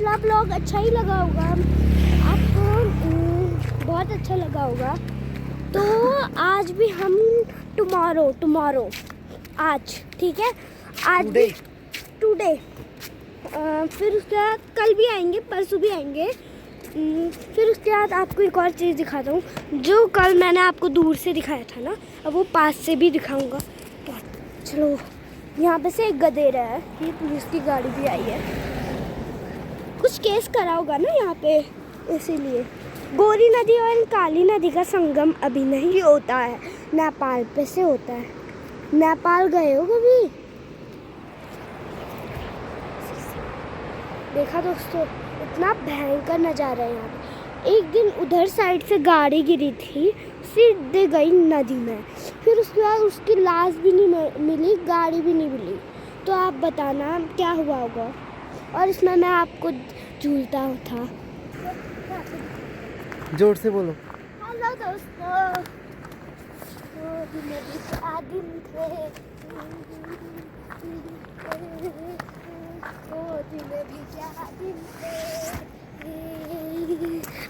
पिछला ब्लॉग अच्छा ही लगा होगा आपको, बहुत अच्छा लगा होगा। तो आज भी हम टुमारो आज, ठीक है, आज भी टुडे, फिर उसके बाद कल भी आएंगे, परसों भी आएंगे। फिर उसके बाद आपको एक और चीज़ दिखाता हूँ, जो कल मैंने आपको दूर से दिखाया था ना, अब वो पास से भी दिखाऊंगा। चलो, यहाँ पे से एक गधेड़ा है, ये पुलिस की गाड़ी भी आई है, कुछ केस करा होगा ना यहाँ पे, इसीलिए। गोरी नदी और काली नदी का संगम अभी नहीं होता है, नेपाल पे से होता है। नेपाल गए हो कभी? देखा दोस्तों, इतना भयंकर नज़ारा है यहाँ पे। एक दिन उधर साइड से गाड़ी गिरी थी, सीधे गई नदी में, फिर उसके बाद उसकी लाश भी नहीं मिली, गाड़ी भी नहीं मिली। तो आप बताना क्या हुआ होगा। और इसमें मैं आपको झूलता था। जोर से बोलो। हेलो दोस्तों, दिन थे,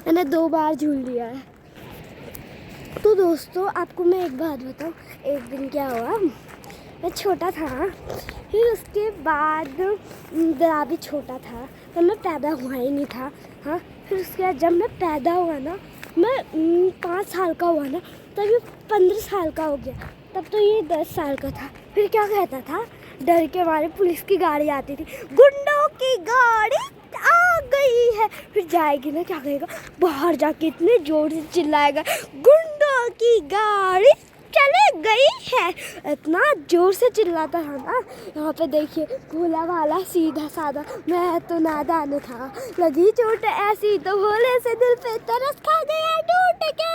मैंने 2 बार झूल लिया है। तो दोस्तों आपको मैं एक बात बताऊं, एक दिन क्या हुआ, मैं छोटा था, फिर उसके बाद दरा भी छोटा था, तो मैं पैदा हुआ ही नहीं था। हाँ, फिर उसके बाद जब मैं पैदा हुआ ना, मैं 5 साल का हुआ ना, तब ये 15 साल का हो गया, तब तो ये 10 साल का था। फिर क्या कहता था, डर के मारे पुलिस की गाड़ी आती थी, गुंडों की गाड़ी आ गई है। फिर जाएगी ना, क्या कहेगा, बाहर जाके इतने जोर से चिल्लाएगा, गुंडों की गाड़ी चले गई है, इतना जोर से चिल्लाता था ना। यहाँ पे देखिए, भोला भाला सीधा साधा, मैं तो नादान था, लगी चोट ऐसी तो भोले से दिल पे तरस खा गया टूट के।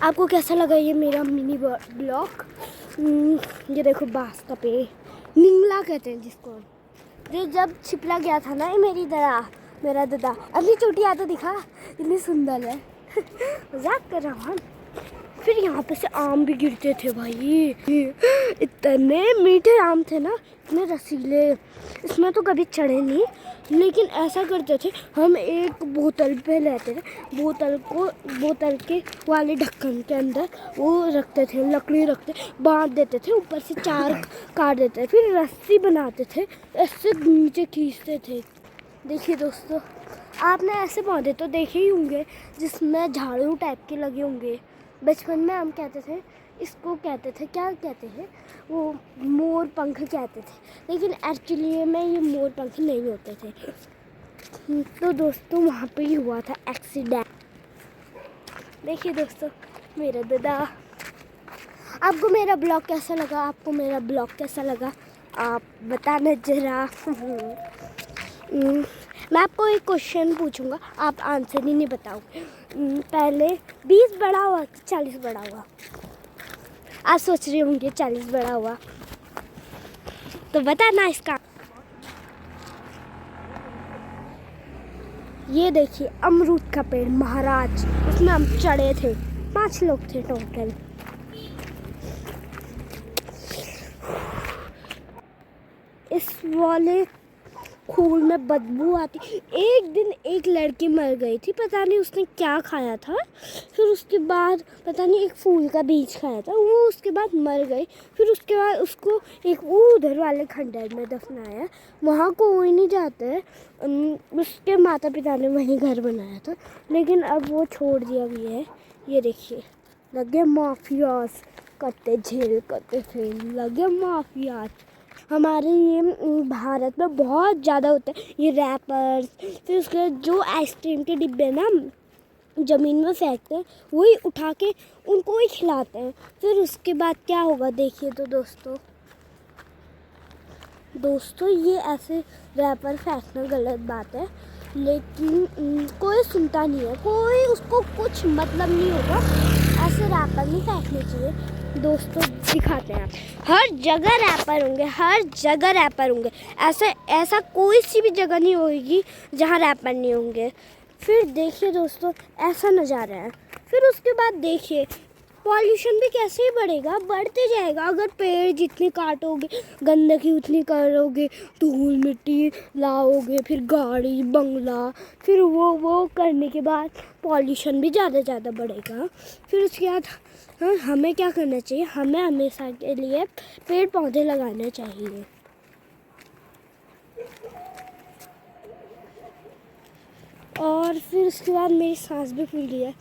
आपको कैसा लगा ये मेरा मिनी ब्लॉग? ये देखो, बांस का पेड़, निंगला कहते हैं जिसको। जो जब छिपला गया था ना, ये मेरा दादा, अपनी चोटियाँ तो दिखा, इतनी सुंदर है। मजाक कर रहा हूँ। फिर यहाँ पे से आम भी गिरते थे भाई, इतने मीठे आम थे ना, इतने रसीले। इसमें तो कभी चढ़े नहीं, लेकिन ऐसा करते थे, हम एक बोतल पे लेते थे, बोतल के वाले ढक्कन के अंदर वो रखते थे, लकड़ी रखते, बांध देते थे, ऊपर से 4 काट देते थे, फिर रस्सी बनाते थे, ऐसे नीचे खींचते थे। देखिए दोस्तों, आपने ऐसे पौधे तो देखे ही होंगे जिसमें झाड़ू टाइप के लगे होंगे। बचपन में हम कहते थे, इसको कहते थे, क्या कहते हैं वो, मोर पंख कहते थे, लेकिन एक्चुअली में ये मोर पंख नहीं होते थे। तो दोस्तों वहाँ पे ही हुआ था एक्सीडेंट। देखिए दोस्तों, मेरा दादा। आपको मेरा ब्लॉग कैसा लगा, आप बताना जरा। मैं आपको एक क्वेश्चन पूछूंगा, आप आंसर ही नहीं बताओगे। पहले 20 बड़ा हुआ कि 40 बड़ा हुआ? आप सोच रहे होंगे 40 बड़ा हुआ, तो बताना इसका। ये देखिए, अमरूद का पेड़ महाराज, उसमें हम चढ़े थे, 5 लोग थे टोटल। इस वाले खून में बदबू आती। एक दिन एक लड़की मर गई थी, पता नहीं उसने क्या खाया था, फिर उसके बाद पता नहीं एक फूल का बीज खाया था, वो उसके बाद मर गई। फिर उसके बाद उसको एक उधर वाले खंडर में दफनाया, वहाँ कोई नहीं जाता है। उसके माता पिता ने वहीं घर बनाया था, लेकिन अब वो छोड़ दिया गया है। ये देखिए, लगे माफियाज करते झेल करते थे, लगे माफियाज। हमारे ये भारत में बहुत ज़्यादा होता है ये रैपर्स। फिर उसके जो आइसक्रीम के डिब्बे ना ज़मीन में फेंकते हैं, वही उठा के उनको ही खिलाते हैं। फिर उसके बाद क्या होगा, देखिए तो दोस्तों ये ऐसे रैपर फेंकना गलत बात है, लेकिन कोई सुनता नहीं है, कोई उसको कुछ मतलब नहीं होगा, ऐसे रैपर नहीं फेंकने चाहिए। दोस्तों दिखाते हैं, हर जगह रैपर होंगे, ऐसा कोई सी भी जगह नहीं होगी जहाँ रैपर नहीं होंगे। फिर देखिए दोस्तों, ऐसा नज़ारा है। फिर उसके बाद देखिए, पॉल्यूशन भी कैसे ही बढ़ेगा, बढ़ते जाएगा। अगर पेड़ जितने काटोगे, गंदगी उतनी करोगे, धूल मिट्टी लाओगे, फिर गाड़ी बंगला, फिर वो करने के बाद पॉल्यूशन भी ज़्यादा बढ़ेगा। फिर उसके बाद हमें क्या करना चाहिए, हमें हमेशा के लिए पेड़ पौधे लगाने चाहिए। और फिर उसके बाद मेरी सांस भी फूल गई है।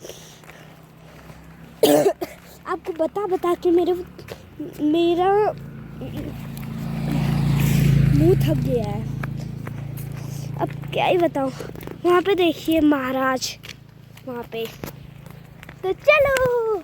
आपको बता के मेरा मुंह थक गया है, अब क्या ही बताऊं। वहाँ पे देखिए महाराज, वहाँ पे। तो चलो।